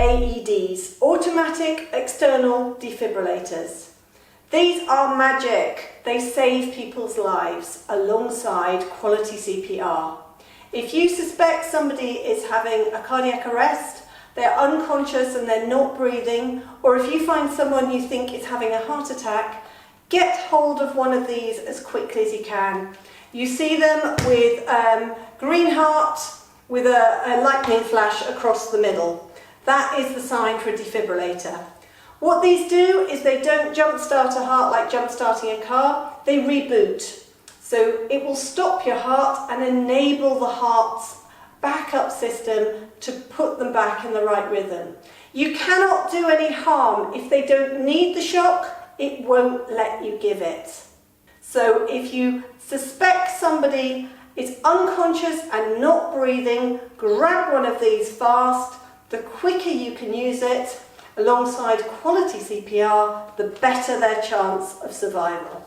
AEDs, automatic external defibrillators. These are magic. They save people's lives alongside quality CPR. If you suspect somebody is having a cardiac arrest, they're unconscious and they're not breathing, or if you find someone you think is having a heart attack, get hold of one of these as quickly as you can. You see them with green heart with a lightning flash across the middle. That is the sign for a defibrillator. What these do is they don't jump-start a heart like jump-starting a car, they reboot. So it will stop your heart and enable the heart's backup system to put them back in the right rhythm. You cannot do any harm. If they don't need the shock, it won't let you give it. So if you suspect somebody is unconscious and not breathing, grab one of these fast. The quicker you can use it, alongside quality CPR, the better their chance of survival.